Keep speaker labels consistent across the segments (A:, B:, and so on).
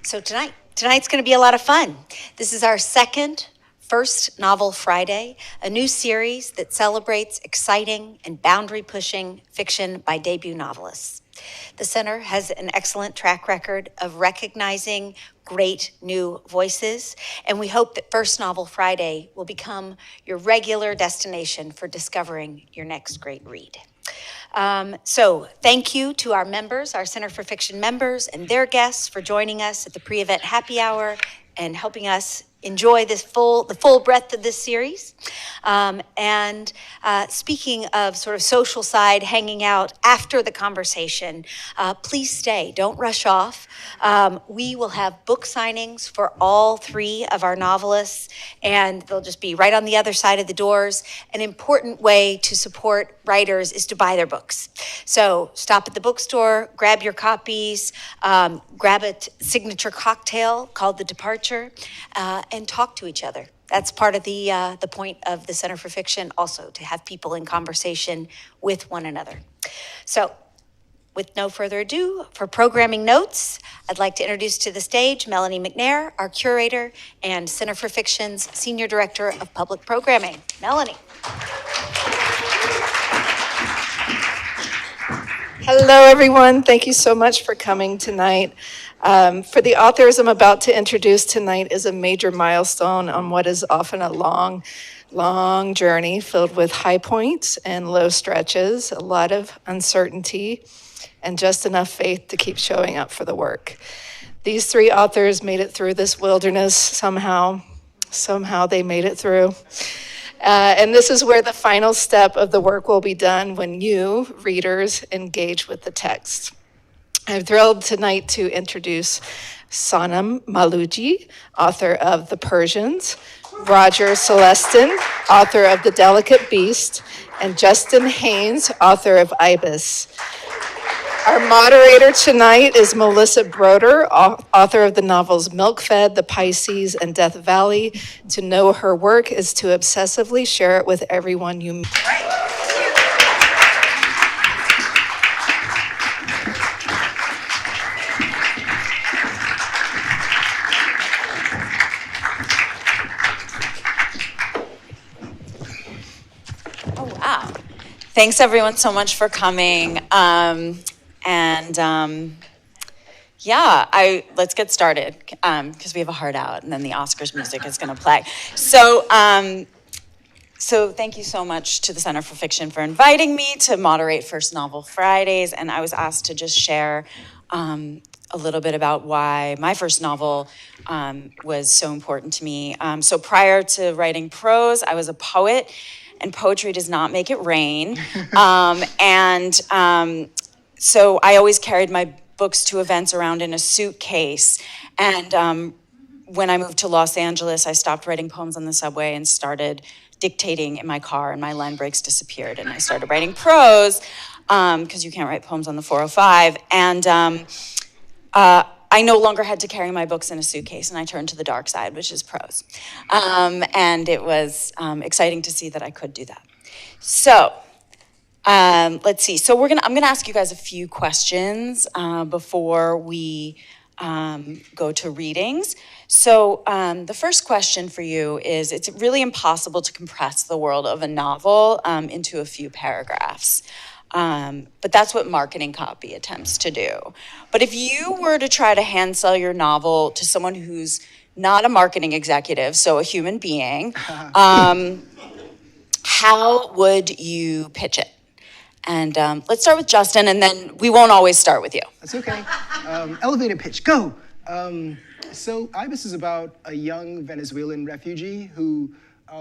A: So tonight's going to be a lot of fun. This is our second First Novel Friday, a new series that celebrates exciting and boundary-pushing fiction by debut novelists. The Center has an excellent track record of recognizing great new voices, and we hope that First Novel Friday will become your regular destination for discovering your next great read. So thank you to our members, our Center for Fiction members and their guests for joining us at the pre-event happy hour and helping us enjoy the full breadth of this series. Speaking of sort of social side, hanging out after the conversation, please stay, don't rush off. We will have book signings for all three of our novelists, and they'll just be right on the other side of the doors. An important way to support writers is to buy their books. So stop at the bookstore, grab your copies, grab a signature cocktail called The Departure, and talk to each other. That's part of the point of the Center for Fiction also, to have people in conversation with one another. So with no further ado, for programming notes, I'd like to introduce to the stage Melanie McNair, our curator and Center for Fiction's Senior Director of Public Programming. Melanie.
B: Hello, everyone. Thank you so much for coming tonight. For the authors I'm about to introduce tonight is a major milestone on what is often a long journey filled with high points and low stretches, a lot of uncertainty, and just enough faith to keep showing up for the work. These three authors made it through this wilderness somehow. Somehow they made it through. And this is where the final step of the work will be done when you, readers, engage with the text. I'm thrilled tonight to introduce Sanam Mahloudji, author of The Persians, Roger Celestin, author of The Delicate Beast, and Justin Haynes, author of Ibis. Our moderator tonight is Melissa Broder, author of the novels Milkfed, The Pisces, and Death Valley. To know her work is to obsessively share it with everyone you meet.
C: Oh, wow. Thanks, everyone, so much for coming. Let's get started because we have a heart out, and then the Oscars music is going to play. So thank you so much to the Center for Fiction for inviting me to moderate First Novel Fridays, and I was asked to just share a little bit about why my first novel was so important to me. So prior to writing prose, I was a poet, and poetry does not make it rain. So I always carried my books to events around in a suitcase. And when I moved to Los Angeles, I stopped writing poems on the subway and started dictating in my car, and my line breaks disappeared. And I started writing prose, because you can't write poems on the 405. And I no longer had to carry my books in a suitcase, and I turned to the dark side, which is prose. And it was exciting to see that I could do that. So let's see. So I'm gonna ask you guys a few questions before we go to readings. So the first question for you is, it's really impossible to compress the world of a novel into a few paragraphs. But that's what marketing copy attempts to do. But if you were to try to hand sell your novel to someone who's not a marketing executive, so a human being, how would you pitch it? And let's start with Justin, and then we won't always start with you.
D: That's okay. Elevator pitch, go. So Ibis is about a young Venezuelan refugee who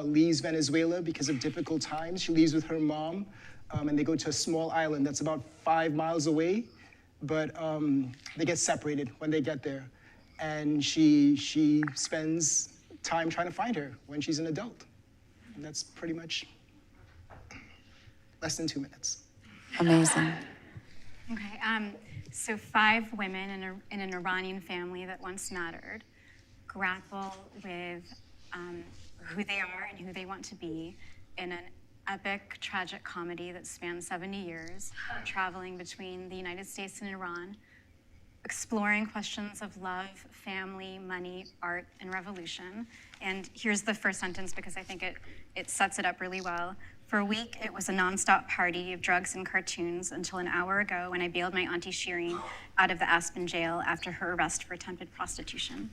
D: leaves Venezuela because of difficult times. She leaves with her mom, and they go to a small island that's about 5 miles away, but they get separated when they get there. And she spends time trying to find her when she's an adult. And that's pretty much less than 2 minutes.
C: Amazing.
E: Okay, so 5 women in an Iranian family that once mattered grapple with who they are and who they want to be in an epic, tragic comedy that spans 70 years, traveling between the United States and Iran, exploring questions of love, family, money, art, and revolution. And here's the first sentence because I think it sets it up really well. For a week, it was a nonstop party of drugs and cartoons until an hour ago when I bailed my Auntie Shireen out of the Aspen jail after her arrest for attempted prostitution.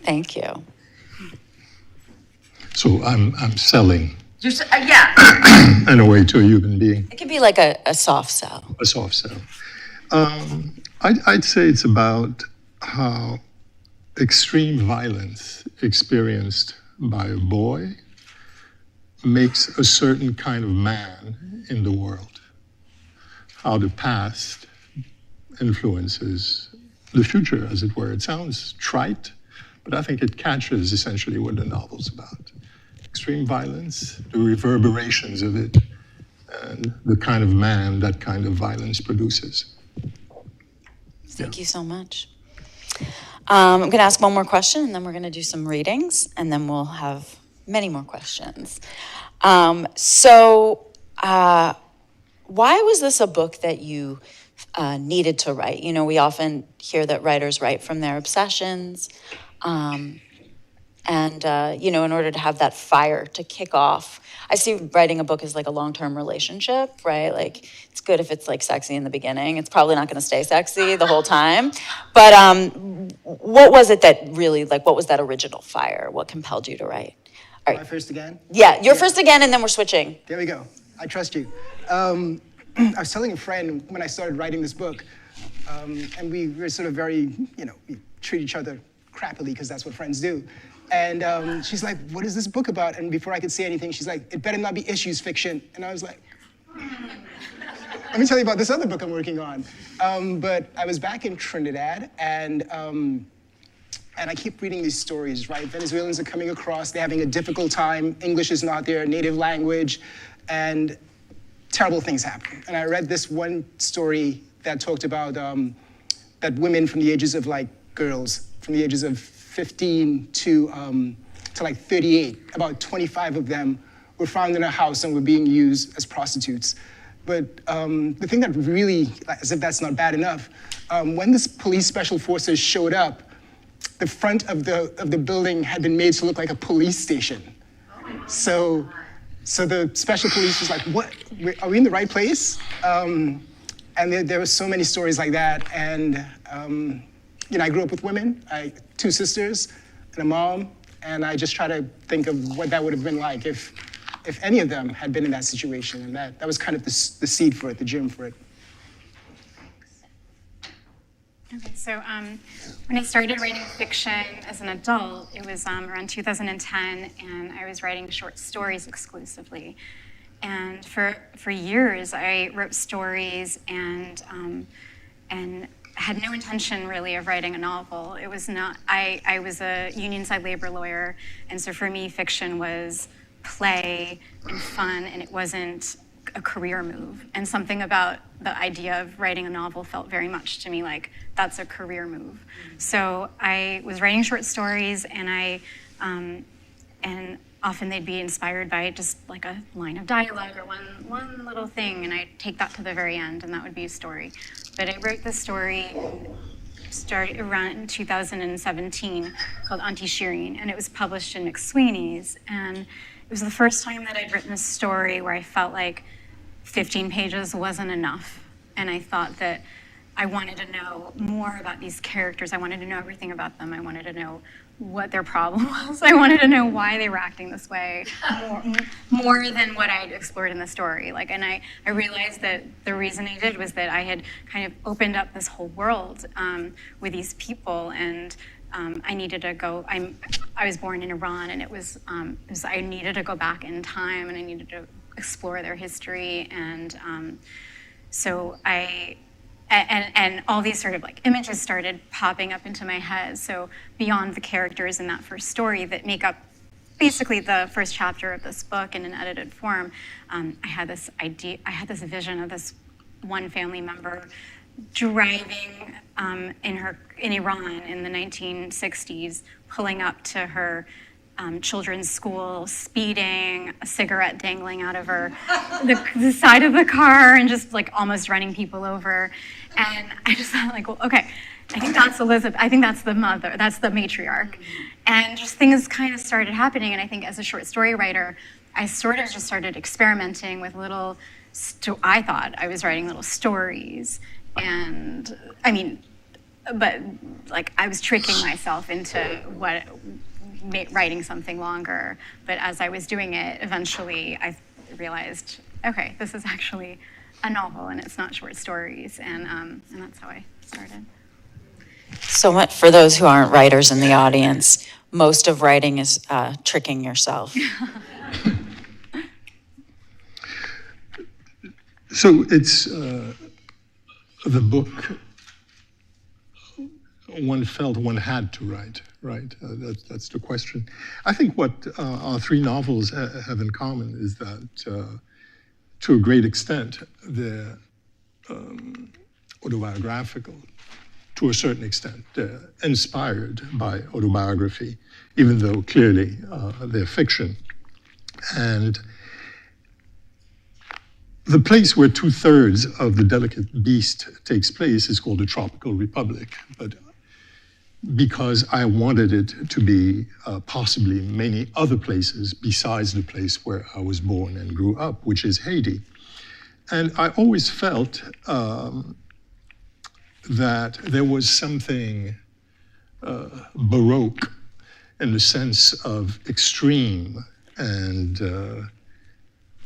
C: Thank you.
F: So I'm selling
C: Yeah.
F: in a way to a human being,
C: It could be like a soft sell.
F: a soft sell. I'd say it's about how extreme violence experienced by a boy makes a certain kind of man in the world. How the past influences the future, as it were. It sounds trite, but I think it catches essentially what the novel's about. Extreme violence, the reverberations of it, and the kind of man that kind of violence produces.
C: Thank you so much. I'm going to ask one more question, and then we're going to do some readings, and then we'll have many more questions. Why was this a book that you needed to write? You know, we often hear that writers write from their obsessions, you know, in order to have that fire to kick off. I see writing a book as like a long-term relationship, right? Like, it's good if it's like sexy in the beginning. It's probably not going to stay sexy the whole time. But what was it that really, like, what was that original fire? What compelled you to write? All
D: Am I
C: right.
D: first again?
C: Yeah, you're first again, and then we're switching.
D: There we go. I trust you. I was telling a friend when I started writing this book, and we were sort of very, you know, we treat each other crappily because that's what friends do. And she's like, what is this book about? And before I could say anything, she's like, it better not be issues fiction. And I was like, let me tell you about this other book I'm working on. But I was back in Trinidad, and I keep reading these stories, right? Venezuelans are coming across, they're having a difficult time. English is not their native language, and terrible things happen. And I read this one story that talked about that women from the ages of, like, girls, from the ages of 15 to like 38, about 25 of them were found in a house and were being used as prostitutes. But the thing that really, as if that's not bad enough, when the police special forces showed up, the front of the building had been made to look like a police station. So the special police was like, what, are we in the right place? And there were so many stories like that. And you know, I grew up with women, 2 sisters and a mom, and I just try to think of what that would have been like if any of them had been in that situation. And that was kind of the seed for it, the germ for it.
E: Okay, so when I started writing fiction as an adult, it was around 2010, and I was writing short stories exclusively. And for years, I wrote stories and had no intention really of writing a novel. It was not, I was a union side labor lawyer, and so for me, fiction was play and fun, and it wasn't a career move. And something about the idea of writing a novel felt very much to me like that's a career move. So I was writing short stories, and and often they'd be inspired by just like a line of dialogue or one little thing, and I'd take that to the very end, and that would be a story. But I wrote this story started around 2017 called Auntie Shireen, and it was published in McSweeney's. And it was the first time that I'd written a story where I felt like 15 pages wasn't enough. And I thought that I wanted to know more about these characters. I wanted to know everything about them. I wanted to know what their problem was. I wanted to know why they were acting this way more than what I'd explored in the story. Like, and I realized that the reason I did was that I had kind of opened up this whole world with these people, and I needed to go. I was born in Iran, and it was I needed to go back in time, and I needed to explore their history, and so And all these sort of like images started popping up into my head. So beyond the characters in that first story that make up basically the first chapter of this book in an edited form, I had this idea, I had this vision of this one family member driving in Iran in the 1960s, pulling up to her children's school, speeding, a cigarette dangling out of her, the side of the car, and just like almost running people over. And I just thought, like, well, okay, I think that's Elizabeth. I think that's the mother. That's the matriarch. And just things kind of started happening. And I think as a short story writer, I sort of just started experimenting with little. I thought I was writing little stories, and I mean, but like I was tricking myself into writing something longer. But as I was doing it, eventually I realized, okay, this is actually a novel and it's not short stories, and that's how I started.
C: So much for those who aren't writers in the audience. Most of writing is tricking yourself.
F: So it's the book one felt one had to write, right? That's the question. I think what our three novels have in common is that, to a great extent, they're autobiographical. To a certain extent, they're inspired by autobiography, even though clearly they're fiction. And the place where 2/3 of The Delicate Beast takes place is called the Tropical Republic, but because I wanted it to be possibly many other places besides the place where I was born and grew up, which is Haiti. And I always felt that there was something Baroque in the sense of extreme and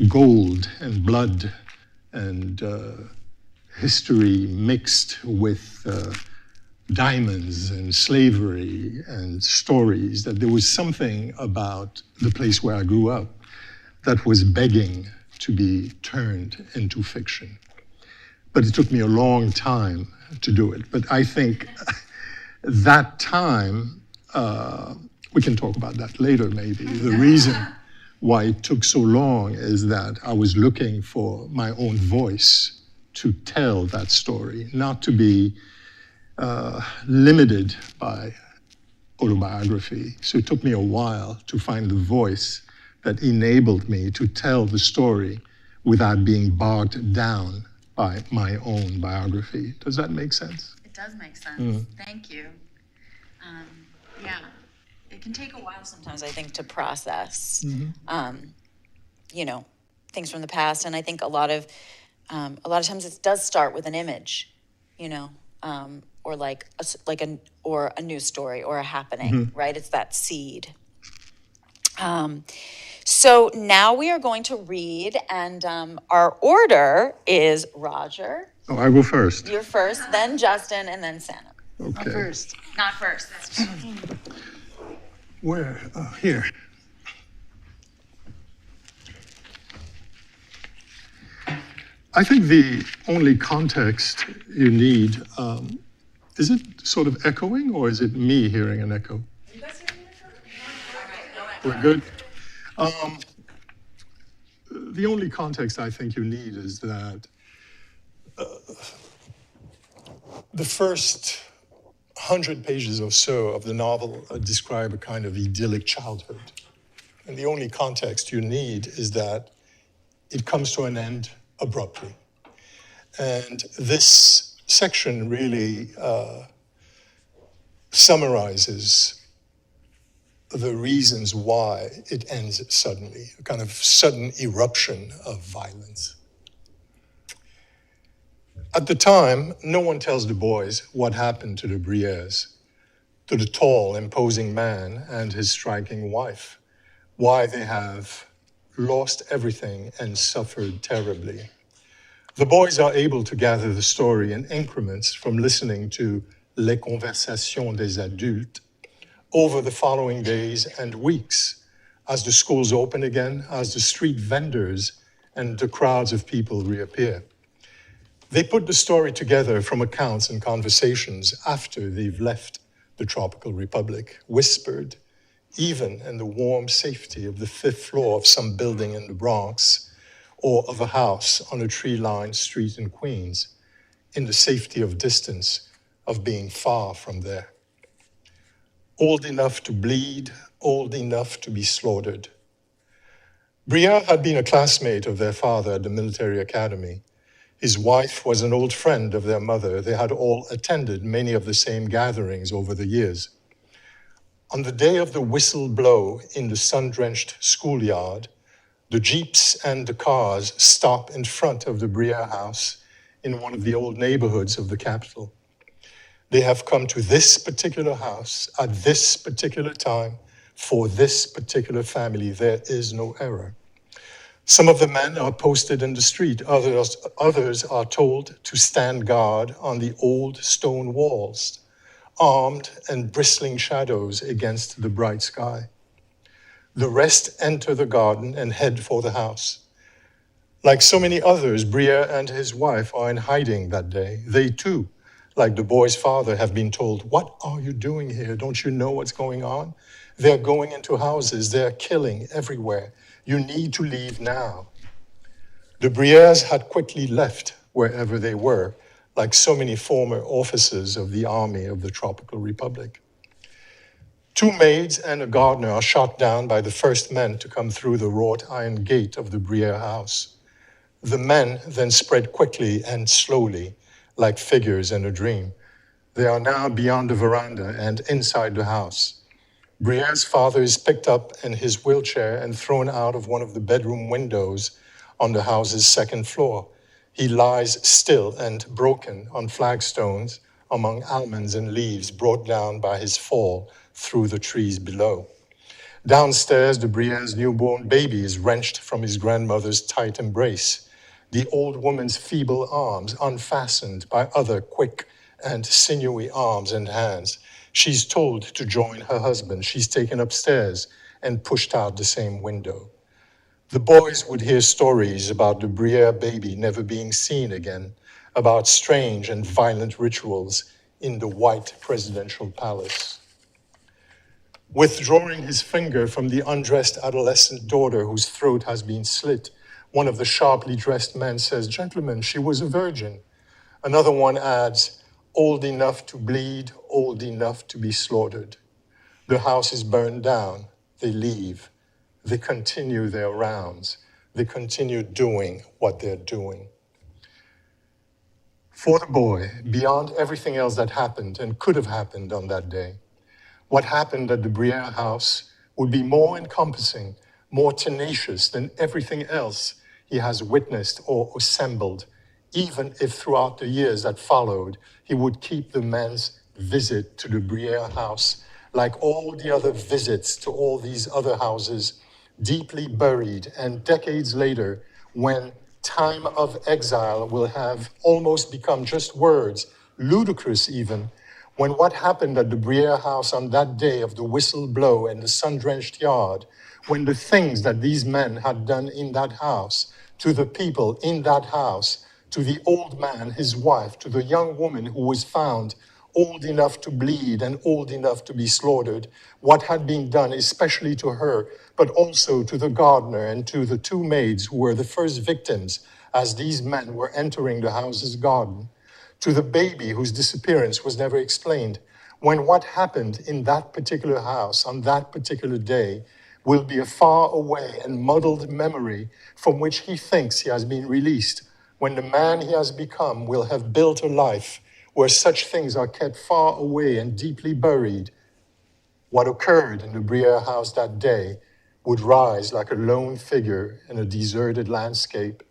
F: gold and blood and history mixed with diamonds and slavery and stories, that there was something about the place where I grew up that was begging to be turned into fiction. But it took me a long time to do it. But I think that time, we can talk about that later maybe. The reason why it took so long is that I was looking for my own voice to tell that story, not to be limited by autobiography. So it took me a while to find the voice that enabled me to tell the story without being bogged down by my own biography. Does that make sense?
C: It does make sense. Thank you. Yeah, it can take a while sometimes, I think, to process, you know, things from the past. And I think a lot of times it does start with an image, you know, or like a news story or a happening, right? It's that seed. So now we are going to read, and our order is Roger.
F: Oh, I go first.
C: You're first, then Justin, and then Sanam.
F: Okay.
D: First.
C: Not first. That's just...
F: Where? Here. I think the only context you need, is it sort of echoing, or is it me hearing an echo? You guys hearing an echo? We're good? The only context I think you need is that the first 100 pages or so of the novel describe a kind of idyllic childhood. And the only context you need is that it comes to an end abruptly. And this section really summarizes the reasons why it ends suddenly, a kind of sudden eruption of violence. At the time, no one tells the boys what happened to the Brières, to the tall, imposing man and his striking wife, why they have lost everything and suffered terribly. The boys are able to gather the story in increments from listening to Les Conversations des Adultes over the following days and weeks, as the schools open again, as the street vendors and the crowds of people reappear. They put the story together from accounts and conversations after they've left the Tropical Republic, whispered, even in the warm safety of the 5th floor of some building in the Bronx, or of a house on a tree-lined street in Queens, in the safety of distance, of being far from there. old enough to bleed, old enough to be slaughtered. Briere had been a classmate of their father at the military academy. His wife was an old friend of their mother. They had all attended many of the same gatherings over the years. On the day of the whistle blow in the sun-drenched schoolyard, the jeeps and the cars stop in front of the Briere house in one of the old neighborhoods of the capital. They have come to this particular house at this particular time for this particular family. There is no error. Some of the men are posted in the street. Others are told to stand guard on the old stone walls, armed and bristling shadows against the bright sky. The rest enter the garden and head for the house. Like so many others, Briere and his wife are in hiding that day. They too, like the boy's father, have been told, "What are you doing here? Don't you know what's going on? They're going into houses. They're killing everywhere. You need to leave now." The Brieres had quickly left wherever they were, like so many former officers of the army of the Tropical Republic. 2 maids and a gardener are shot down by the first men to come through the wrought iron gate of the Briere house. The men then spread quickly and slowly, like figures in a dream. They are now beyond the veranda and inside the house. Briere's father is picked up in his wheelchair and thrown out of one of the bedroom windows on the house's second floor. He lies still and broken on flagstones among almonds and leaves brought down by his fall through the trees below. Downstairs, the Briere's newborn baby is wrenched from his grandmother's tight embrace. The old woman's feeble arms unfastened by other quick and sinewy arms and hands. She's told to join her husband. She's taken upstairs and pushed out the same window. The boys would hear stories about the Briere baby never being seen again, about strange and violent rituals in the white presidential palace. Withdrawing his finger from the undressed adolescent daughter whose throat has been slit, one of the sharply dressed men says, "Gentlemen, she was a virgin." Another one adds, "Old enough to bleed, old enough to be slaughtered." The house is burned down. They leave. They continue their rounds. They continue doing what they're doing. For the boy, beyond everything else that happened and could have happened on that day, what happened at the Briere house would be more encompassing, more tenacious than everything else he has witnessed or assembled, even if throughout the years that followed, he would keep the men's visit to the Briere house, like all the other visits to all these other houses, deeply buried, and decades later, when time of exile will have almost become just words, ludicrous even, when what happened at the Briere house on that day of the whistle blow and the sun-drenched yard, when the things that these men had done in that house, to the people in that house, to the old man, his wife, to the young woman who was found old enough to bleed and old enough to be slaughtered, what had been done especially to her, but also to the gardener and to the 2 maids who were the first victims as these men were entering the house's garden, to the baby whose disappearance was never explained, when what happened in that particular house on that particular day will be a far away and muddled memory from which he thinks he has been released, when the man he has become will have built a life where such things are kept far away and deeply buried. What occurred in the Briere house that day would rise like a lone figure in a deserted landscape,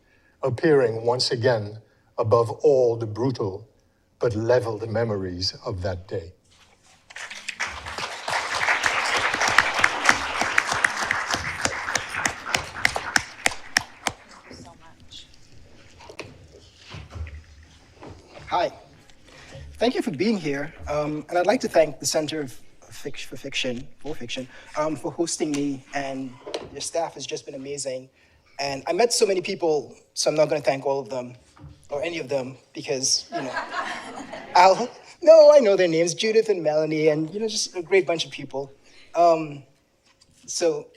F: appearing once again above all the brutal but leveled memories of that day.
D: Hi. Thank you for being here. And I'd like to thank the Center for Fiction, for hosting me, and your staff has just been amazing. And I met so many people, so I'm not going to thank all of them, or any of them, because, I know their names, Judith and Melanie, and, just a great bunch of people. So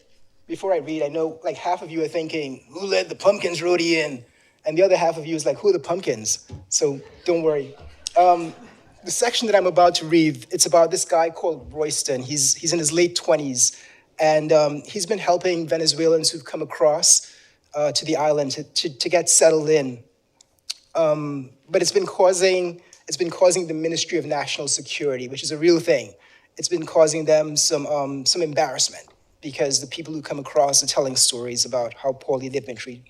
D: before I read, I know, like, half of you are thinking, who led the Pumpkins Rhodey in? And the other half of you is like, who are the Pumpkins? So don't worry. The section that I'm about to read, it's about this guy called Royston. He's in his late 20s, and he's been helping Venezuelans who've come across to the island to get settled in. But it's been causing the Ministry of National Security, which is a real thing. It's been causing them some embarrassment because the people who come across are telling stories about how poorly they've been treated.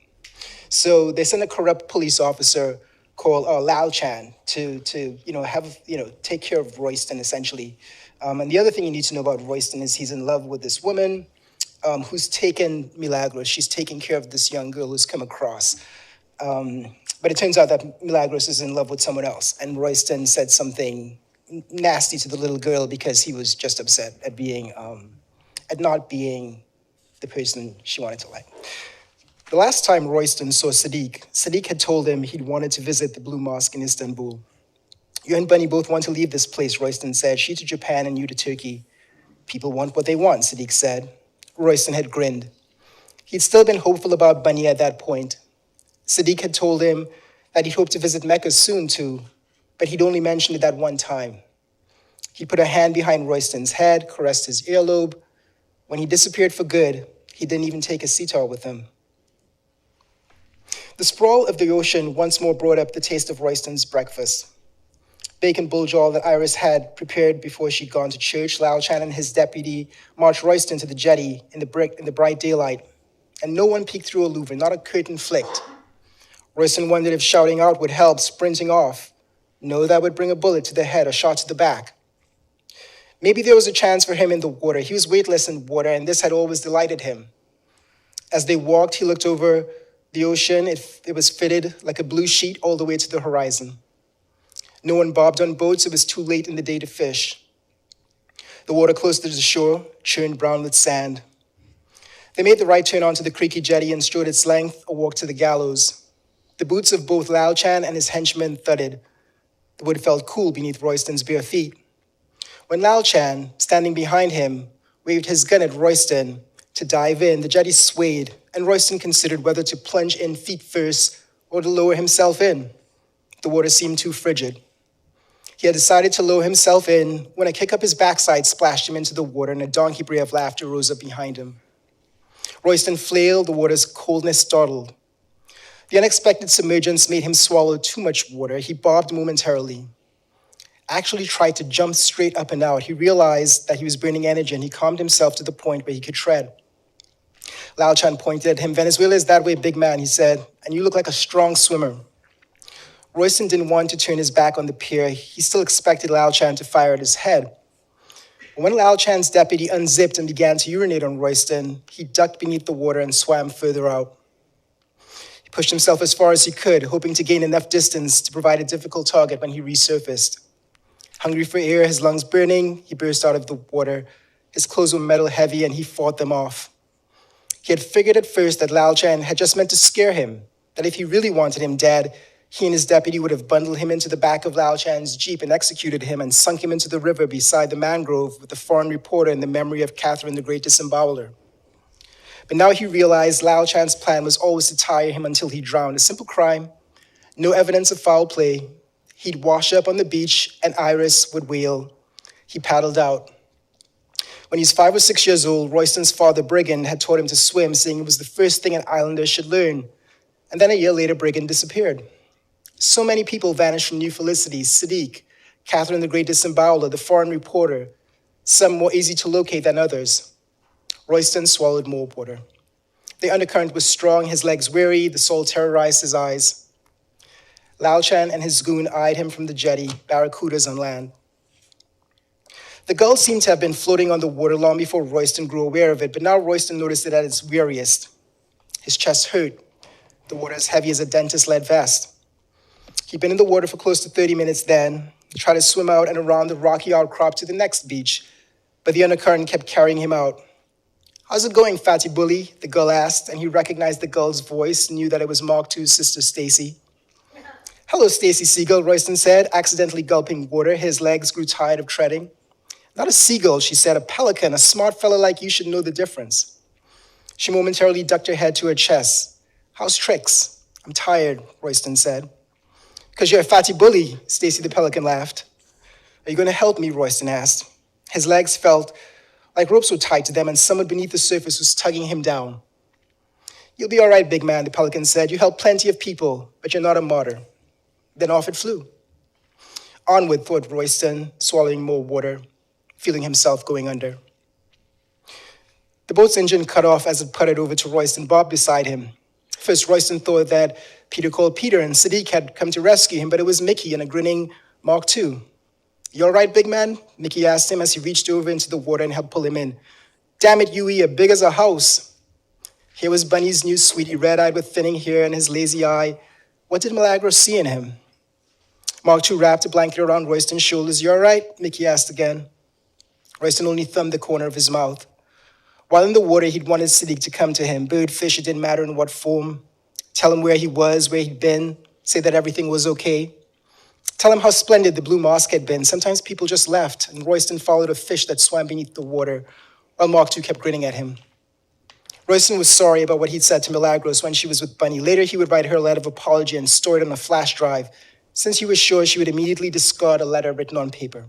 D: So they sent a corrupt police officer called Lao Chan to take care of Royston essentially. And the other thing you need to know about Royston is he's in love with this woman who's taken Milagros. She's taking care of this young girl who's come across. But it turns out that Milagros is in love with someone else. And Royston said something nasty to the little girl because he was just upset at not being the person she wanted to like. The last time Royston saw Sadiq had told him he'd wanted to visit the Blue Mosque in Istanbul. You and Bunny both want to leave this place, Royston said. She to Japan and you to Turkey. People want what they want, Sadiq said. Royston had grinned. He'd still been hopeful about Bunny at that point. Sadiq had told him that he'd hoped to visit Mecca soon too, but he'd only mentioned it that one time. He put a hand behind Royston's head, caressed his earlobe. When he disappeared for good, he didn't even take a sitar with him. The sprawl of the ocean once more brought up the taste of Royston's breakfast. Bacon buljol that Iris had prepared before she'd gone to church. Lao Chan and his deputy marched Royston to the jetty in the bright daylight, and no one peeked through a louver, not a curtain flicked. Royston wondered if shouting out would help, sprinting off. No, that would bring a bullet to the head, a shot to the back. Maybe there was a chance for him in the water. He was weightless in water, and this had always delighted him. As they walked, he looked over the ocean. It was fitted like a blue sheet all the way to the horizon. No one bobbed on boats. It was too late in the day to fish. The water close to the shore churned brown with sand. They made the right turn onto the creaky jetty and strode its length or walked to the gallows. The boots of both Lao Chan and his henchmen thudded. The wood felt cool beneath Royston's bare feet. When Lao Chan, standing behind him, waved his gun at Royston to dive in, the jetty swayed, and Royston considered whether to plunge in feet first or to lower himself in. The water seemed too frigid. He had decided to lower himself in when a kick up his backside splashed him into the water, and a donkey bray of laughter rose up behind him. Royston flailed, the water's coldness startled. The unexpected submergence made him swallow too much water. He bobbed momentarily. Actually tried to jump straight up and out. He realized that he was burning energy, and he calmed himself to the point where he could tread. Lao Chan pointed at him. Venezuela is that way, big man, he said, and you look like a strong swimmer. Royston didn't want to turn his back on the pier. He still expected Lao Chan to fire at his head. When Lao Chan's deputy unzipped and began to urinate on Royston, he ducked beneath the water and swam further out. He pushed himself as far as he could, hoping to gain enough distance to provide a difficult target when he resurfaced. Hungry for air, his lungs burning, he burst out of the water. His clothes were metal heavy, and he fought them off. He had figured at first that Lao Chan had just meant to scare him, that if he really wanted him dead, he and his deputy would have bundled him into the back of Lao Chan's jeep and executed him and sunk him into the river beside the mangrove with the foreign reporter in the memory of Catherine the Great Disemboweler. But now he realized Lao Chan's plan was always to tire him until he drowned. A simple crime, no evidence of foul play. He'd wash up on the beach and Iris would wail. He paddled out. When he was 5 or 6 years old, Royston's father, Brigand, had taught him to swim, saying it was the first thing an islander should learn. And then a year later, Brigand disappeared. So many people vanished from New Felicities: Sadiq, Catherine the Great Disemboweler, the foreign reporter, some more easy to locate than others. Royston swallowed more water. The undercurrent was strong, his legs weary, the soul terrorized his eyes. Lao Chan and his goon eyed him from the jetty, barracudas on land. The gull seemed to have been floating on the water long before Royston grew aware of it, but now Royston noticed it at its weariest. His chest hurt, the water as heavy as a dentist's lead vest. He'd been in the water for close to 30 minutes then. He tried to swim out and around the rocky outcrop to the next beach, but the undercurrent kept carrying him out. "How's it going, fatty bully?" the gull asked, and he recognized the gull's voice, knew that it was Mark II's sister, Stacy. "Hello, Stacy Seagull," Royston said, accidentally gulping water. His legs grew tired of treading. "Not a seagull," she said, "a pelican. A smart fella like you should know the difference." She momentarily ducked her head to her chest. "How's tricks?" "I'm tired," Royston said. "'Cause you're a fatty bully," Stacy the pelican laughed. Are you going to help me, Royston asked. His legs felt like ropes were tied to them and someone beneath the surface was tugging him down. You'll be all right, big man, the pelican said. You helped plenty of people, but you're not a martyr. Then off it flew. Onward, thought Royston, swallowing more water, feeling himself going under. The boat's engine cut off as it putted over to Royston, Bob beside him. First, Royston thought that Peter called Peter and Sadiq had come to rescue him, but it was Mickey and a grinning Mark II. You all right, big man? Mickey asked him as he reached over into the water and helped pull him in. Damn it, Huey, you're big as a house. Here was Bunny's new sweetie, red-eyed with thinning hair and his lazy eye. What did Milagros see in him? Mark II wrapped a blanket around Royston's shoulders. You all right? Mickey asked again. Royston only thumbed the corner of his mouth. While in the water, he'd wanted Sadiq to come to him. Bird, fish, it didn't matter in what form. Tell him where he was, where he'd been. Say that everything was okay. Tell him how splendid the blue mosque had been. Sometimes people just left, and Royston followed a fish that swam beneath the water, while Mark II kept grinning at him. Royston was sorry about what he'd said to Milagros when she was with Bunny. Later, he would write her a letter of apology and store it on a flash drive, since he was sure she would immediately discard a letter written on paper.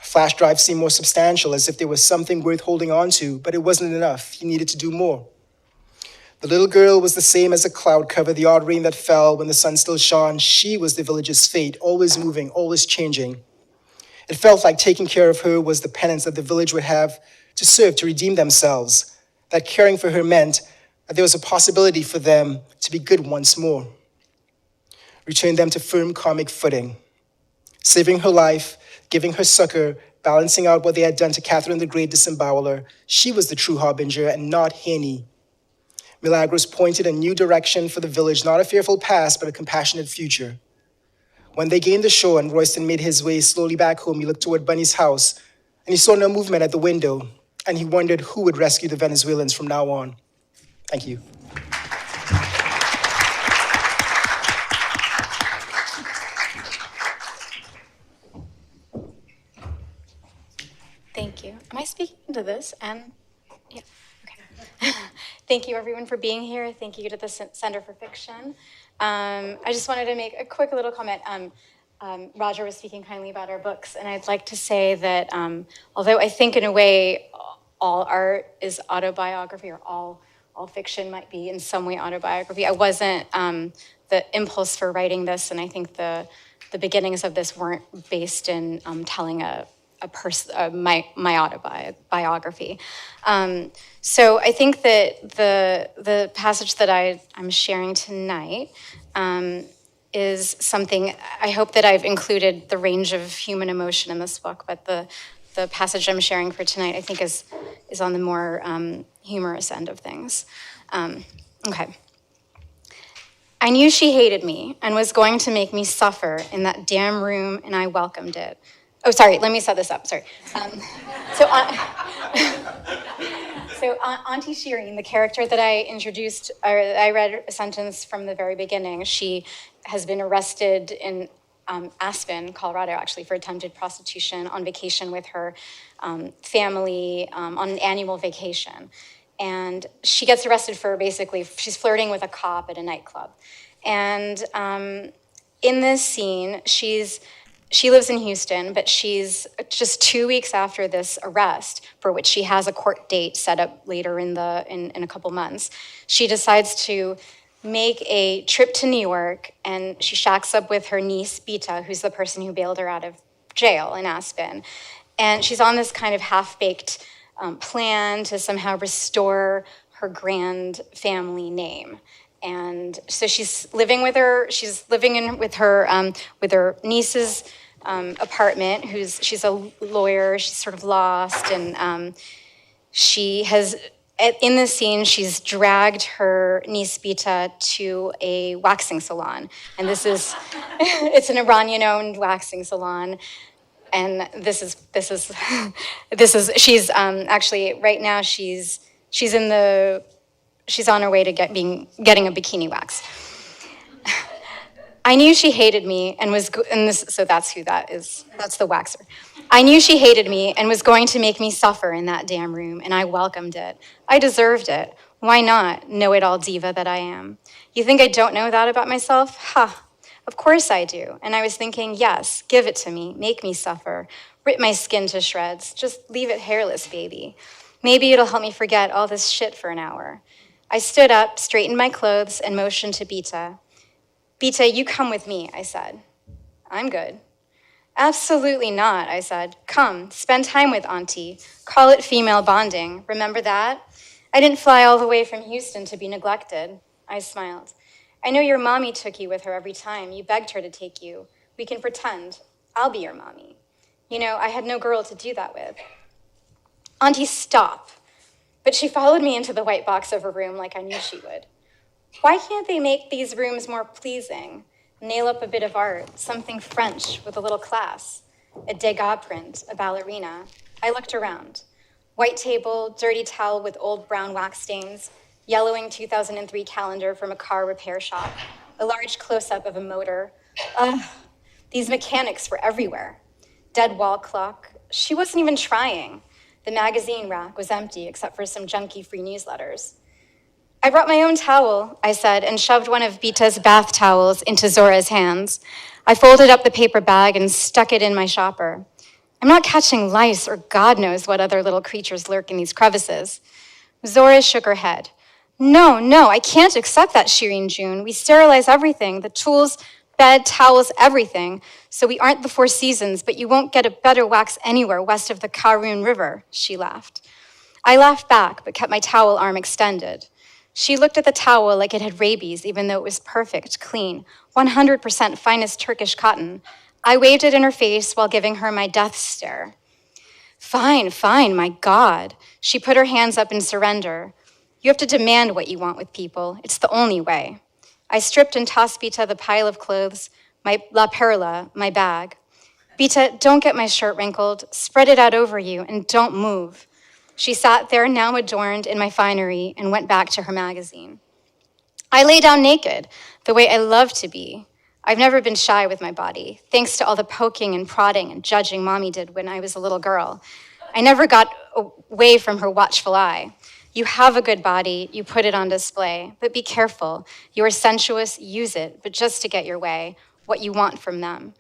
D: A flash drive seemed more substantial, as if there was something worth holding on to, but it wasn't enough. He needed to do more. The little girl was the same as a cloud cover, the odd rain that fell when the sun still shone. She was the village's fate, always moving, always changing. It felt like taking care of her was the penance that the village would have to serve to redeem themselves, that caring for her meant that there was a possibility for them to be good once more. Return them to firm karmic footing. Saving her life, giving her succor, balancing out what they had done to Catherine the Great Disemboweler, she was the true harbinger and not Haney. Milagros pointed a new direction for the village, not a fearful past, but a compassionate future. When they gained the shore and Royston made his way slowly back home, he looked toward Bunny's house, and he saw no movement at the window, and he wondered who would rescue the Venezuelans from now on. Thank you.
E: Thank you. Am I speaking into this? And yeah, okay. Thank you, everyone, for being here. Thank you to the Center for Fiction. I just wanted to make a quick little comment. Roger was speaking kindly about our books, and I'd like to say that although I think in a way all art is autobiography, or all fiction might be in some way autobiography, I wasn't the impulse for writing this, and I think the beginnings of this weren't based in telling my autobiography. So I think that the passage that I'm sharing tonight is something, I hope that I've included the range of human emotion in this book, but the passage I'm sharing for tonight, I think is on the more humorous end of things. Okay. I knew she hated me and was going to make me suffer in that damn room, and I welcomed it. Oh, sorry, let me set this up, sorry. So Auntie Shireen, the character that I introduced, or I read a sentence from the very beginning. She has been arrested in Aspen, Colorado, actually, for attempted prostitution on vacation with her family on an annual vacation. And she gets arrested for basically, she's flirting with a cop at a nightclub. And in this scene, she lives in Houston, but she's just 2 weeks after this arrest, for which she has a court date set up later in a couple months. She decides to make a trip to New York, and she shacks up with her niece, Bita, who's the person who bailed her out of jail in Aspen. And she's on this kind of half-baked plan to somehow restore her grand family name. And so she's living with her niece's apartment. She's a lawyer. She's sort of lost, and she has. In this scene, she's dragged her niece Bita to a waxing salon, and it's an Iranian-owned waxing salon. And she's actually right now she's on her way to getting a bikini wax. I knew she hated me so that's who that is. That's the waxer. I knew she hated me and was going to make me suffer in that damn room, and I welcomed it. I deserved it. Why not, know-it-all diva that I am? You think I don't know that about myself? Ha!
G: Of course I do. And I was thinking, yes, give it to me, make me suffer, rip my skin to shreds, just leave it hairless, baby. Maybe it'll help me forget all this shit for an hour. I stood up, straightened my clothes, and motioned to Bita. Bita, you come with me, I said. I'm good. Absolutely not, I said. Come, spend time with Auntie. Call it female bonding. Remember that? I didn't fly all the way from Houston to be neglected. I smiled. I know your mommy took you with her every time. You begged her to take you. We can pretend. I'll be your mommy. You know, I had no girl to do that with. Auntie, stop. But she followed me into the white box of her room like I knew she would. Why can't they make these rooms more pleasing? Nail up a bit of art, something French with a little class, a Degas print, a ballerina. I looked around. White table, dirty towel with old brown wax stains, yellowing 2003 calendar from a car repair shop, a large close-up of a motor. Ugh, these mechanics were everywhere. Dead wall clock. She wasn't even trying. The magazine rack was empty except for some junkie-free newsletters. I brought my own towel, I said, and shoved one of Bita's bath towels into Zora's hands. I folded up the paper bag and stuck it in my shopper. I'm not catching lice or God knows what other little creatures lurk in these crevices. Zora shook her head. No, I can't accept that, Shireen June. We sterilize everything, the tools, bed, towels, everything. So we aren't the Four Seasons, but you won't get a better wax anywhere west of the Karun River, she laughed. I laughed back, but kept my towel arm extended. She looked at the towel like it had rabies, even though it was perfect, clean, 100% finest Turkish cotton. I waved it in her face while giving her my death stare. Fine, my God. She put her hands up in surrender. You have to demand what you want with people. It's the only way. I stripped and tossed Bita the pile of clothes, my La Perla, my bag. Bita, don't get my shirt wrinkled. Spread it out over you and don't move. She sat there, now adorned in my finery, and went back to her magazine. I lay down naked, the way I love to be. I've never been shy with my body, thanks to all the poking and prodding and judging Mommy did when I was a little girl. I never got away from her watchful eye. You have a good body, you put it on display, but be careful. You are sensuous, use it, but just to get your way, what you want from them.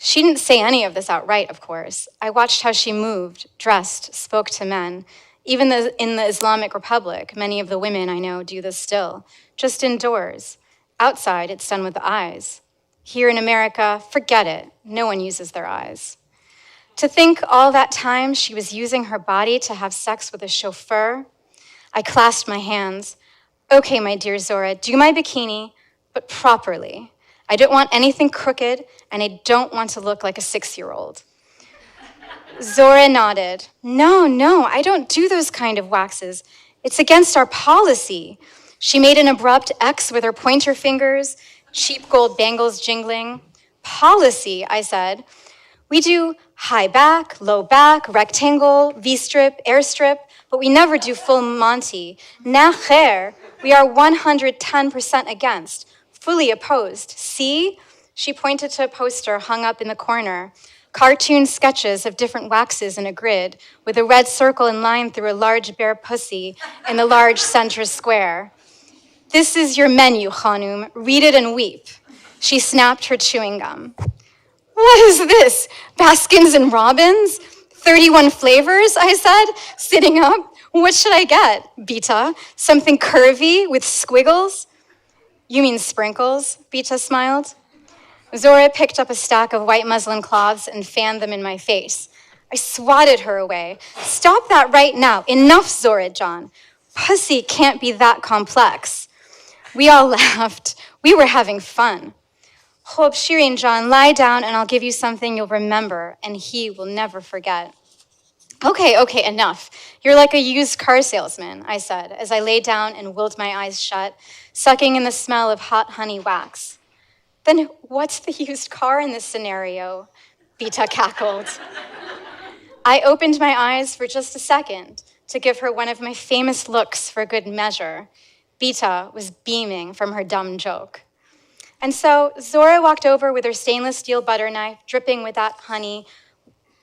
G: She didn't say any of this outright, of course. I watched how she moved, dressed, spoke to men. Even in the Islamic Republic, many of the women I know do this still, just indoors. Outside, it's done with the eyes. Here in America, forget it. No one uses their eyes. To think all that time she was using her body to have sex with a chauffeur, I clasped my hands. Okay, my dear Zora, do my bikini, but properly. I don't want anything crooked, and I don't want to look like a 6-year-old. Zora nodded. No, I don't do those kind of waxes. It's against our policy. She made an abrupt X with her pointer fingers, cheap gold bangles jingling. Policy, I said. We do high back, low back, rectangle, V-strip, airstrip, but we never do full Monty. Nacher, we are 110% against. Fully opposed. See? She pointed to a poster hung up in the corner. Cartoon sketches of different waxes in a grid, with a red circle and line through a large bare pussy in the large center square. This is your menu, Khanum. Read it and weep. She snapped her chewing gum. What is this? Baskins and Robbins? 31 flavors, I said, sitting up. What should I get, Bita? Something curvy with squiggles? You mean sprinkles? Bita smiled. Zora picked up a stack of white muslin cloths and fanned them in my face. I swatted her away. Stop that right now. Enough, Zora John. Pussy can't be that complex. We all laughed. We were having fun. Hope, Shireen John, lie down and I'll give you something you'll remember and he will never forget. Okay, enough. You're like a used car salesman, I said, as I lay down and willed my eyes shut, sucking in the smell of hot honey wax. Then what's the used car in this scenario? Bita cackled. I opened my eyes for just a second to give her one of my famous looks for good measure. Bita was beaming from her dumb joke. And so Zora walked over with her stainless steel butter knife, dripping with that honey,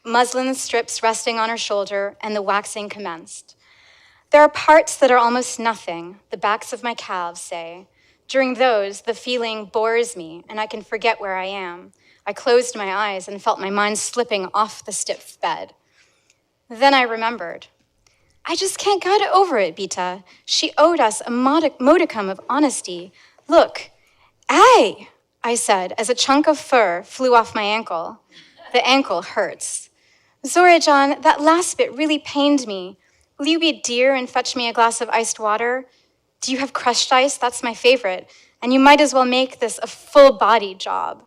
G: muslin strips resting on her shoulder, and the waxing commenced. There are parts that are almost nothing, the backs of my calves, say. During those, the feeling bores me and I can forget where I am. I closed my eyes and felt my mind slipping off the stiff bed. Then I remembered. I just can't get over it, Beta. She owed us a modicum of honesty. Look, aye, I said as a chunk of fur flew off my ankle. The ankle hurts. Zora-John, that last bit really pained me. Will you be a dear and fetch me a glass of iced water? Do you have crushed ice? That's my favorite. And you might as well make this a full-body job.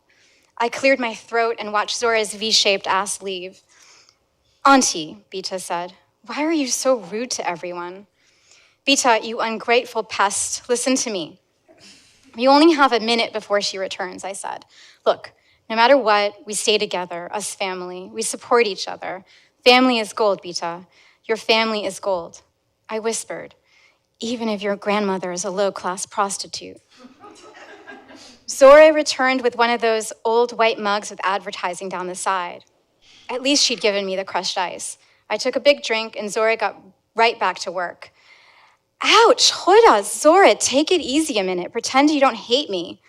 G: I cleared my throat and watched Zora's V-shaped ass leave. Auntie, Beta said, why are you so rude to everyone? Beta, you ungrateful pest, listen to me. You only have a minute before she returns, I said. Look, no matter what, we stay together, us family. We support each other. Family is gold, Beta. Your family is gold. I whispered, even if your grandmother is a low-class prostitute. Zora returned with one of those old white mugs with advertising down the side. At least she'd given me the crushed ice. I took a big drink and Zora got right back to work. Ouch, Hoda, Zora, take it easy a minute. Pretend you don't hate me.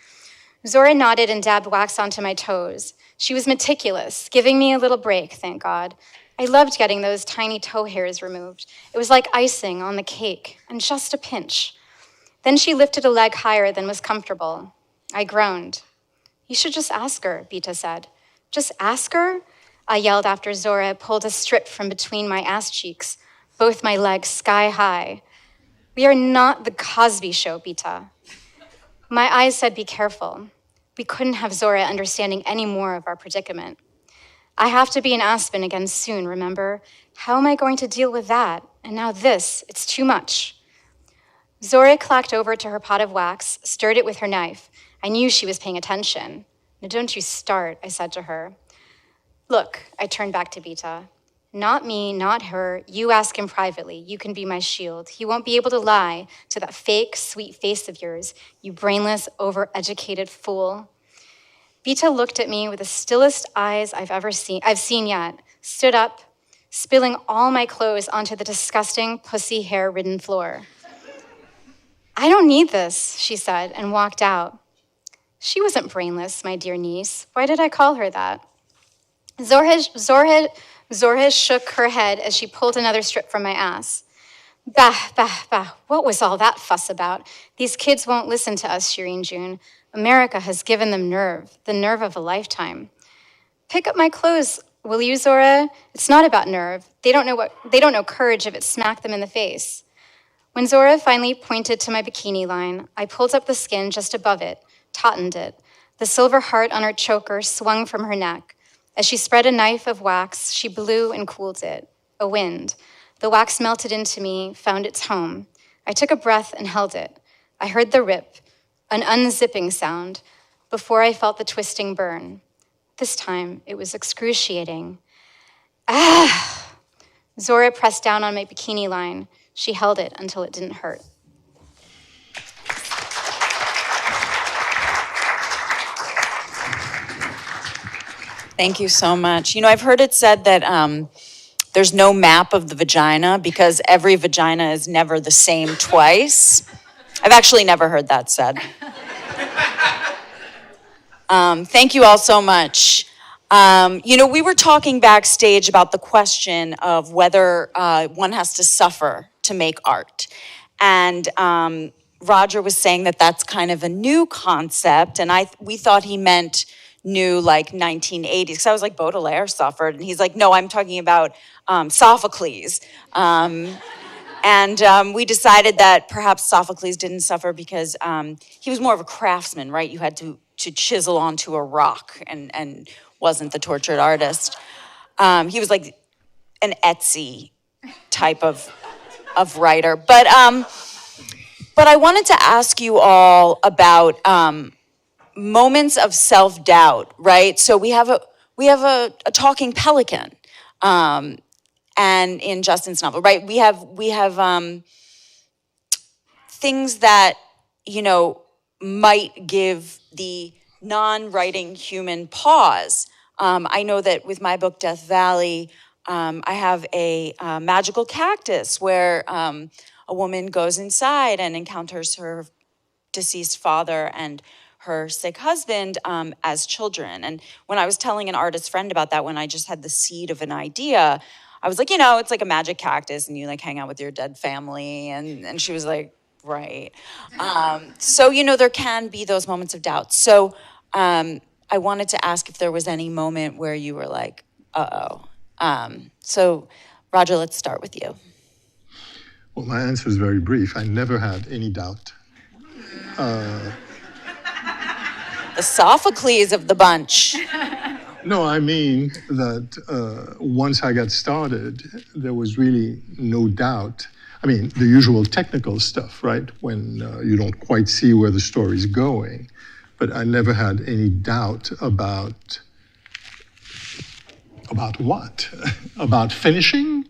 G: Zora nodded and dabbed wax onto my toes. She was meticulous, giving me a little break, thank God. I loved getting those tiny toe hairs removed. It was like icing on the cake, and just a pinch. Then she lifted a leg higher than was comfortable. I groaned. You should just ask her, Beta said. Just ask her? I yelled after Zora pulled a strip from between my ass cheeks, both my legs sky high. We are not the Cosby Show, Beta. My eyes said, be careful. We couldn't have Zora understanding any more of our predicament. I have to be in Aspen again soon, remember? How am I going to deal with that? And now this, it's too much. Zora clacked over to her pot of wax, stirred it with her knife. I knew she was paying attention. Now don't you start, I said to her. Look, I turned back to Beta. Not me, not her. You ask him privately. You can be my shield. He won't be able to lie to that fake, sweet face of yours, you brainless, overeducated fool. Beta looked at me with the stillest eyes I've seen yet, stood up, spilling all my clothes onto the disgusting, pussy hair-ridden floor. I don't need this, she said, and walked out. She wasn't brainless, my dear niece. Why did I call her that? Zorha shook her head as she pulled another strip from my ass. Bah, bah, bah, what was all that fuss about? These kids won't listen to us, Shireen June. America has given them nerve, the nerve of a lifetime. Pick up my clothes, will you, Zora? It's not about nerve. They don't know courage if it smacked them in the face. When Zora finally pointed to my bikini line, I pulled up the skin just above it, tautened it. The silver heart on her choker swung from her neck. As she spread a knife of wax, she blew and cooled it. A wind. The wax melted into me, found its home. I took a breath and held it. I heard the rip, an unzipping sound, before I felt the twisting burn. This time, it was excruciating. Ah! Zora pressed down on my bikini line. She held it until it didn't hurt.
C: Thank you so much. You know, I've heard it said that there's no map of the vagina because every vagina is never the same twice. I've actually never heard that said. Thank you all so much. You know, we were talking backstage about the question of whether one has to suffer to make art. And Roger was saying that that's kind of a new concept, and we thought he meant new, like 1980s, because I was like, Baudelaire suffered, and he's like, no, I'm talking about Sophocles. And we decided that perhaps Sophocles didn't suffer because he was more of a craftsman, right? You had to chisel onto a rock and wasn't the tortured artist. He was like an Etsy type of writer. But I wanted to ask you all about moments of self-doubt, right? So we have a talking pelican, and in Justin's novel, right? We have things that, you know, might give the non-writing human pause. I know that with my book, Death Valley, I have a magical cactus where a woman goes inside and encounters her deceased father and her sick husband as children. And when I was telling an artist friend about that, when I just had the seed of an idea, I was like, it's like a magic cactus and you like hang out with your dead family. And she was like, right. So, there can be those moments of doubt. So I wanted to ask if there was any moment where you were like, uh-oh. So Roger, let's start with you.
F: Well, my answer is very brief. I never had any doubt.
C: The Sophocles of the bunch.
F: No, I mean that once I got started, there was really no doubt. I mean, the usual technical stuff, right? When you don't quite see where the story's going. But I never had any doubt about what? About finishing?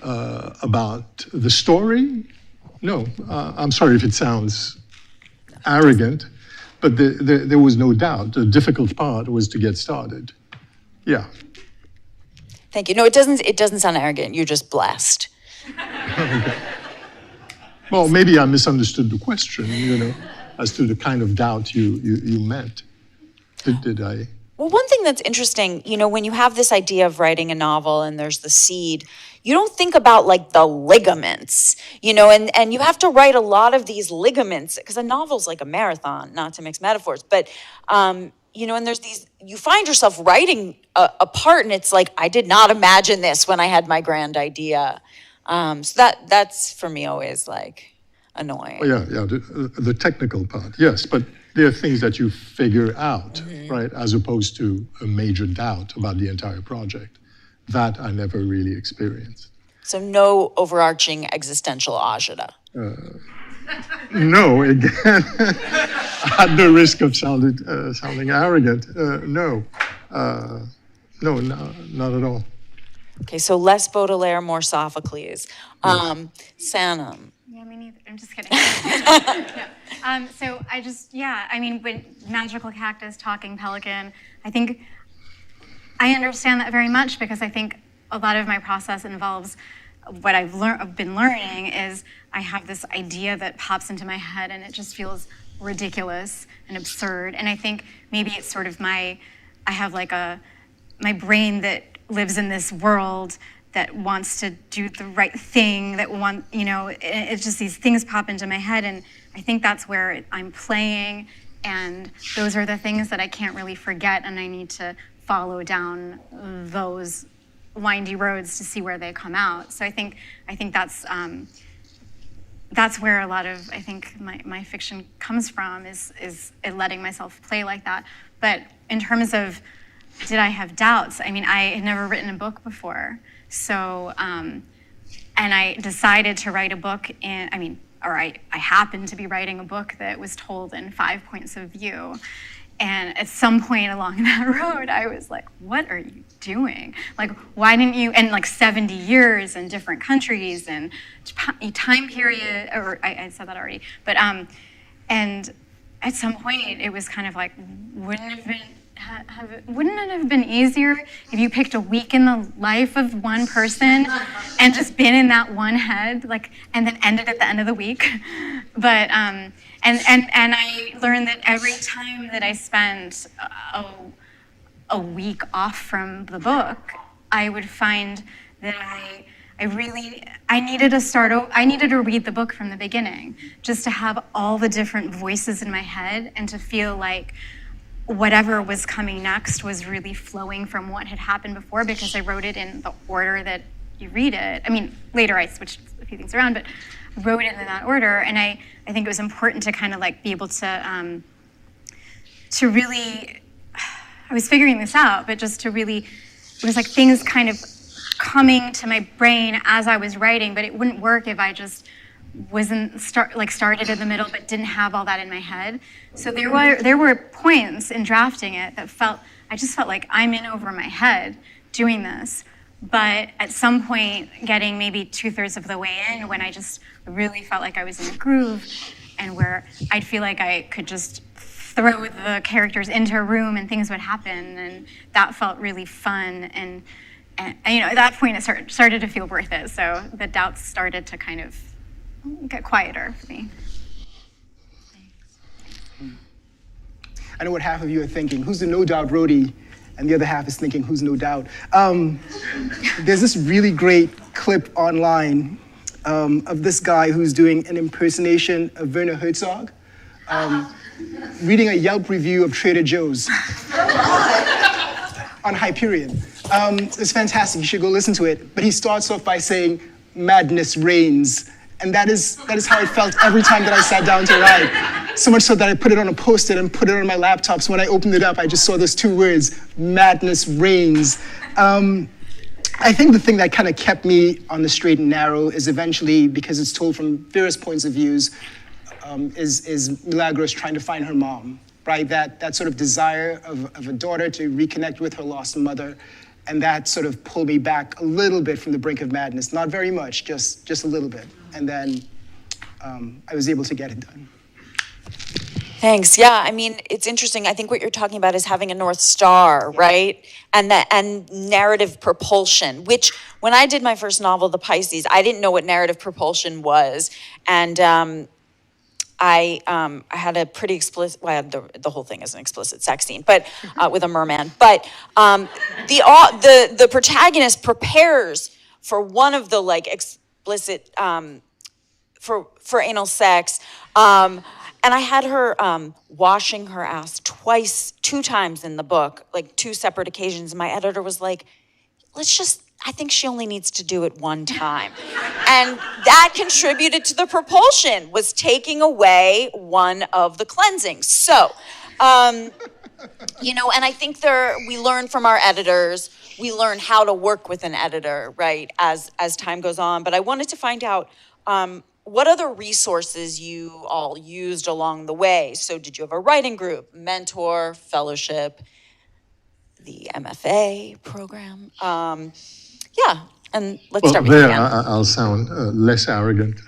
F: About the story? No, I'm sorry if it sounds arrogant, but there was no doubt. The difficult part was to get started. Yeah.
C: Thank you. No, it doesn't sound arrogant. You're just blessed.
F: Okay. Well, maybe I misunderstood the question, as to the kind of doubt you meant. Did I?
C: Well, one thing that's interesting, when you have this idea of writing a novel and there's the seed, you don't think about like the ligaments, and you have to write a lot of these ligaments because a novel's like a marathon, not to mix metaphors, but, and there's these, you find yourself writing a part and it's like, I did not imagine this when I had my grand idea. So that's for me always like annoying.
F: Oh, yeah, the technical part, yes, but there are things that you figure out, right, as opposed to a major doubt about the entire project. That I never really experienced.
C: So no overarching existential agita.
F: No, again, at the risk of sounding arrogant, no. No, not at all.
C: Okay, so less Baudelaire, more Sophocles. Sanam.
E: Yeah, me neither. I'm just kidding. No. So when magical cactus, talking pelican, I think I understand that very much because I think a lot of my process involves what I've been learning is I have this idea that pops into my head and it just feels ridiculous and absurd. And I think maybe it's sort of I have like my brain that lives in this world that wants to do the right thing, it's just these things pop into my head. And I think that's where I'm playing. And those are the things that I can't really forget. And I need to follow down those windy roads to see where they come out. So I think that's where a lot of, I think, my fiction comes from is letting myself play like that. But in terms of, did I have doubts? I mean, I had never written a book before. So, and I decided to write a book I happened to be writing a book that was told in 5 points of view. And at some point along that road, I was like, what are you doing? Like, why didn't you, and like 70 years in different countries and time period, or I said that already, but, and at some point it was kind of like, wouldn't it have been easier if you picked a week in the life of one person and just been in that one head, like, and then ended at the end of the week? But and I learned that every time that I spent a week off from the book, I would find that I needed to read the book from the beginning, just to have all the different voices in my head and to feel like whatever was coming next was really flowing from what had happened before, because I wrote it in the order that you read it. I mean, later I switched a few things around, but wrote it in that order. And I think it was important to kind of like be able to really, I was figuring this out, but just to really, it was like things kind of coming to my brain as I was writing, but it wouldn't work if I just started in the middle but didn't have all that in my head. So there were points in drafting it that I just felt like I'm in over my head doing this. But at some point, getting maybe 2/3 of the way in, when I just really felt like I was in a groove and where I'd feel like I could just throw the characters into a room and things would happen, and that felt really fun. And at that point, it started to feel worth it. So the doubts started to kind of get quieter for me.
D: I know what half of you are thinking. Who's the No Doubt roadie? And the other half is thinking, who's No Doubt? There's this really great clip online of this guy who's doing an impersonation of Werner Herzog, reading a Yelp review of Trader Joe's on Hyperion. It's fantastic, you should go listen to it. But he starts off by saying, "Madness reigns." And that is how I felt every time that I sat down to write. So much so that I put it on a Post-it and put it on my laptop. So when I opened it up, I just saw those two words, "Madness reigns." I think the thing that kind of kept me on the straight and narrow is eventually, because it's told from various points of views, is Milagros trying to find her mom, right? That sort of desire of a daughter to reconnect with her lost mother. And that sort of pulled me back a little bit from the brink of madness. Not very much, just a little bit. And then I was able to get it done.
C: Thanks. Yeah, I mean, it's interesting. I think what you're talking about is having a North Star, right? And narrative propulsion, which when I did my first novel, The Pisces, I didn't know what narrative propulsion was. And I had a pretty explicit, well, the whole thing is an explicit sex scene, but with a merman. But the protagonist prepares for one of the like explicit for anal sex. And I had her washing her ass two times in the book, like 2 separate occasions. And my editor was like, I think she only needs to do it one time. And that contributed to the propulsion, was taking away one of the cleansings. So, and I think we learn from our editors, we learn how to work with an editor, right, as time goes on. But I wanted to find out what other resources you all used along the way. So did you have a writing group, mentor, fellowship, the MFA program? Yeah, and let's start with you, Dan.
F: I'll sound less arrogant.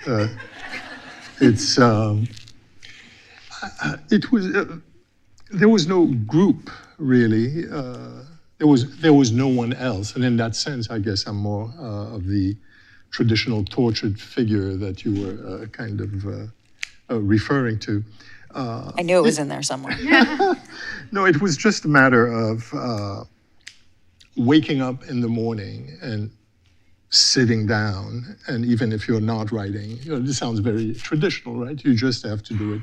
F: There was no group really. There was no one else, and in that sense, I guess I'm more of the traditional tortured figure that you were kind of referring to.
C: I knew it was in there somewhere.
F: No, it was just a matter of waking up in the morning and sitting down, and even if you're not writing, this sounds very traditional, right? You just have to do it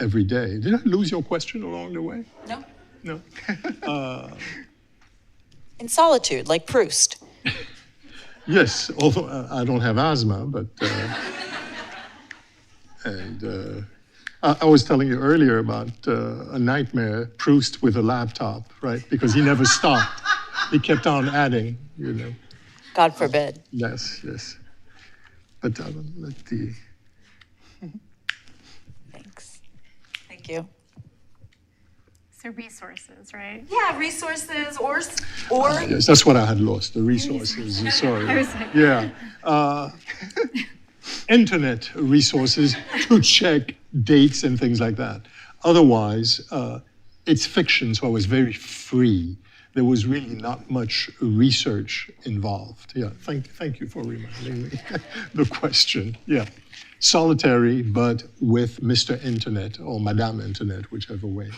F: every day. Did I lose your question along the way?
C: No.
F: No.
C: In solitude, like Proust.
F: Yes, although I don't have asthma, but I was telling you earlier about a nightmare, Proust with a laptop, right? Because he never stopped. He kept on adding,
C: God forbid.
F: Yes. But
C: Thanks. Thank you.
E: So resources, right?
C: Yeah, resources or
F: yes, that's what I had lost, the resources. Sorry.
E: I was like,
F: Yeah. Internet resources to check dates and things like that. Otherwise, it's fiction, so I was very free. There was really not much research involved. Yeah, thank you for reminding me the question. Yeah, solitary, but with Mr. Internet or Madame Internet, whichever way.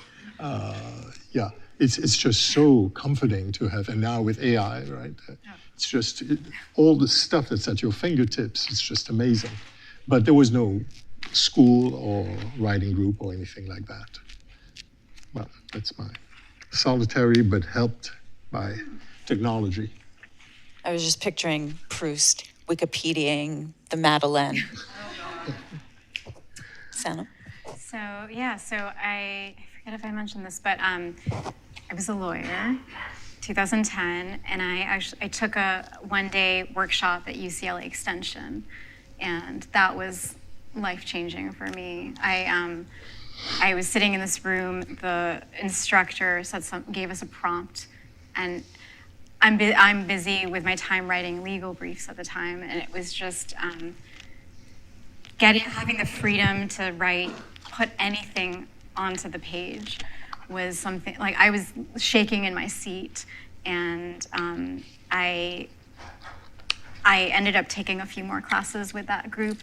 F: Yeah, it's just so comforting to have, and now with AI, right? It's just all the stuff that's at your fingertips. It's just amazing. But there was no school or writing group or anything like that. Well, that's my solitary, but helped by technology.
C: I was just picturing Proust Wikipediaing the Madeleine. Sanam?
E: So I forget if I mentioned this, but I was a lawyer, 2010, and I took a one-day workshop at UCLA Extension, and that was life-changing for me. I was sitting in this room, the instructor gave us a prompt, and I'm busy with my time writing legal briefs at the time, and it was just having the freedom to put anything onto the page was something, like I was shaking in my seat, and I ended up taking a few more classes with that group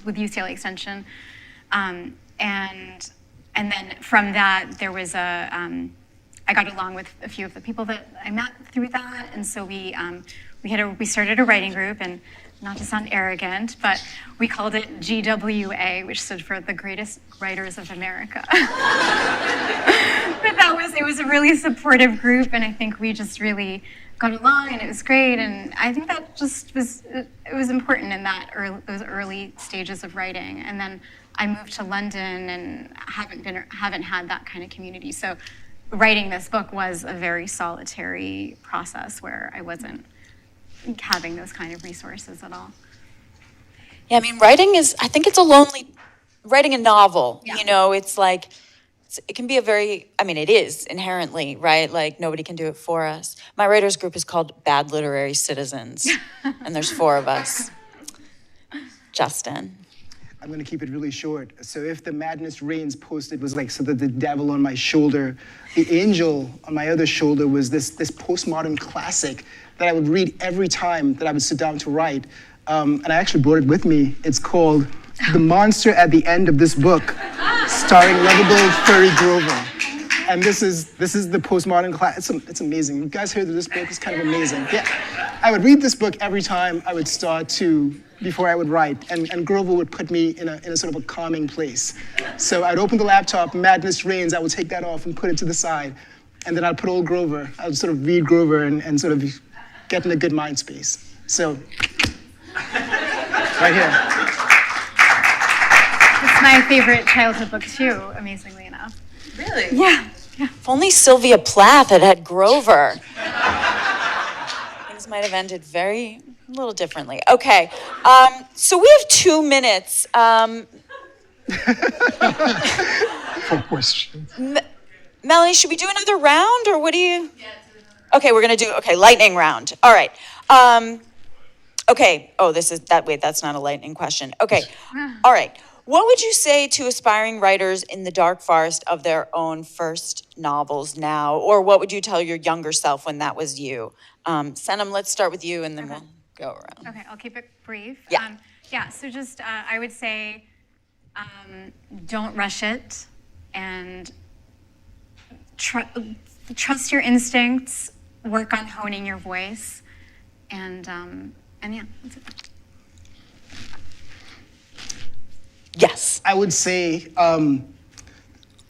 E: with UCLA Extension, and and then from that, there was I got along with a few of the people that I met through that, and so we started a writing group, and not to sound arrogant, but we called it GWA, which stood for the Greatest Writers of America. But it was a really supportive group, and I think we just really got along, and it was great, and I think that just was important in those early stages of writing. And then I moved to London and haven't had that kind of community. So writing this book was a very solitary process where I wasn't having those kind of resources at all.
C: Yeah, I mean, I think it's writing a novel,
E: Yeah.
C: it's like, it can be it is inherently, right? Like, nobody can do it for us. My writers group is called Bad Literary Citizens, and there's 4 of us. Justin.
D: I'm going to keep it really short. So if the Madness Reigns posted was like, so that the devil on my shoulder, the angel on my other shoulder was this postmodern classic that I would read every time that I would sit down to write. And I actually brought it with me. It's called The Monster at the End of This Book, starring lovable Furry Grover. And this is the postmodern class. It's amazing. You guys heard of this book? It's kind of amazing. Yeah, I would read this book every time I would before I would write, and Grover would put me in a sort of a calming place. So I'd open the laptop, Madness Reigns, I would take that off and put it to the side, and then I'd put old Grover. I would sort of read Grover and sort of get in a good mind space. So, right here.
E: It's my favorite childhood book too, amazingly enough.
C: Really?
E: Yeah.
C: If only Sylvia Plath had Grover. Things might have ended a little differently. Okay, so we have 2 minutes.
F: For questions.
C: Melanie, should we do another round, or what do you? Okay, we're gonna do, lightning round. All right. Okay, that's not a lightning question. Okay, all right. What would you say to aspiring writers in the dark forest of their own first novels now? Or what would you tell your younger self when that was you? Sanam, let's start with you, and then we'll go around.
E: Okay, I'll keep it brief.
C: Yeah.
E: So just, I would say, don't rush it, and trust your instincts, work on honing your voice, and yeah, that's it.
C: Yes.
D: I would say,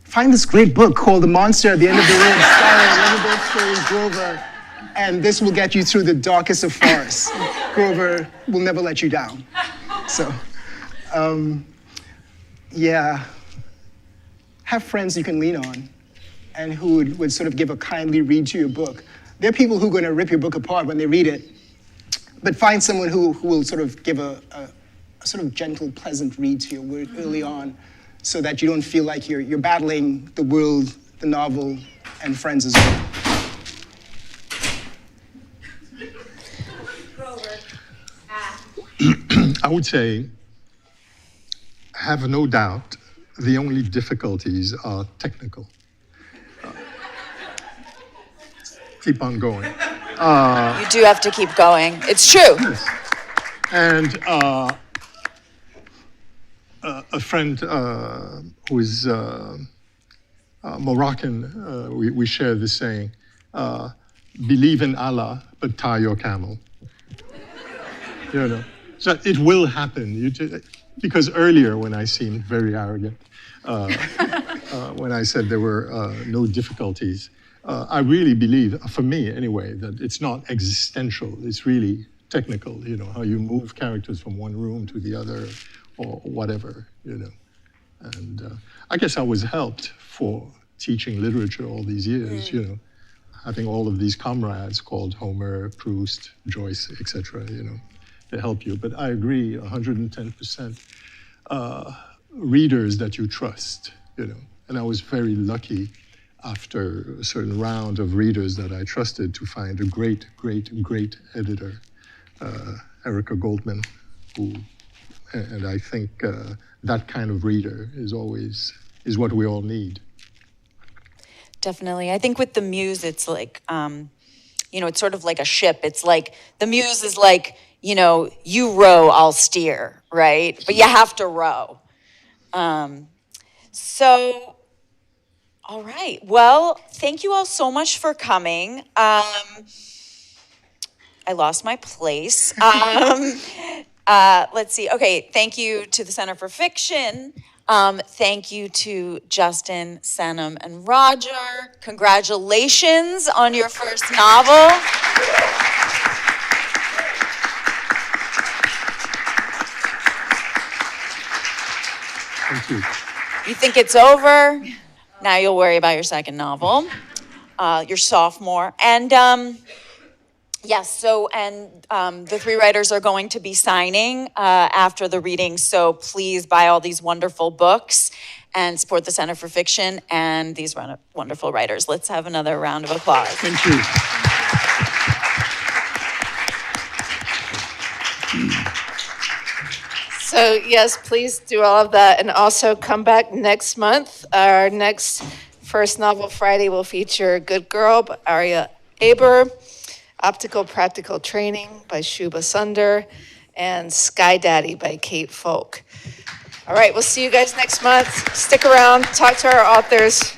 D: find this great book called The Monster at the End of the Road, starring lovable Furry Grover, and this will get you through the darkest of forests. Grover will never let you down. So, yeah, have friends you can lean on and who would sort of give a kindly read to your book. There are people who are going to rip your book apart when they read it, but find someone who will sort of give a sort of gentle, pleasant read to your word early on, so that you don't feel like you're battling the world, the novel, and friends as well.
F: I would say, have no doubt, the only difficulties are technical. Keep on going.
C: You do have to keep going. It's true.
F: And a friend who is Moroccan, we share this saying, believe in Allah, but tie your camel. So it will happen. Because earlier, when I seemed very arrogant, when I said there were no difficulties, I really believe, for me anyway, that it's not existential. It's really technical, how you move characters from one room to the other or whatever, And I guess I was helped for teaching literature all these years, having all of these comrades called Homer, Proust, Joyce, etc., to help you. But I agree 110%. Readers that you trust, And I was very lucky after a certain round of readers that I trusted to find a great, great, great editor, Erica Goldman, and I think that kind of reader is what we all need.
C: Definitely. I think with the muse, it's like, it's sort of like a ship. It's like, the muse is like, you row, I'll steer, right? But you have to row. So All right. Well, thank you all so much for coming. I lost my place. Let's see. Okay. Thank you to the Center for Fiction. Thank you to Justin, Sanam, and Roger. Congratulations on your first novel.
F: Thank you.
C: You think it's over? Now you'll worry about your second novel, your sophomore. And yes, the three writers are going to be signing after the reading. So please buy all these wonderful books and support the Center for Fiction and these wonderful writers. Let's have another round of applause.
F: Thank you.
B: So yes, please do all of that. And also come back next month. Our next First Novel Friday will feature Good Girl by Aria Aber, Optical Practical Training by Shubha Sunder, and Sky Daddy by Kate Folk. All right, we'll see you guys next month. Stick around, talk to our authors.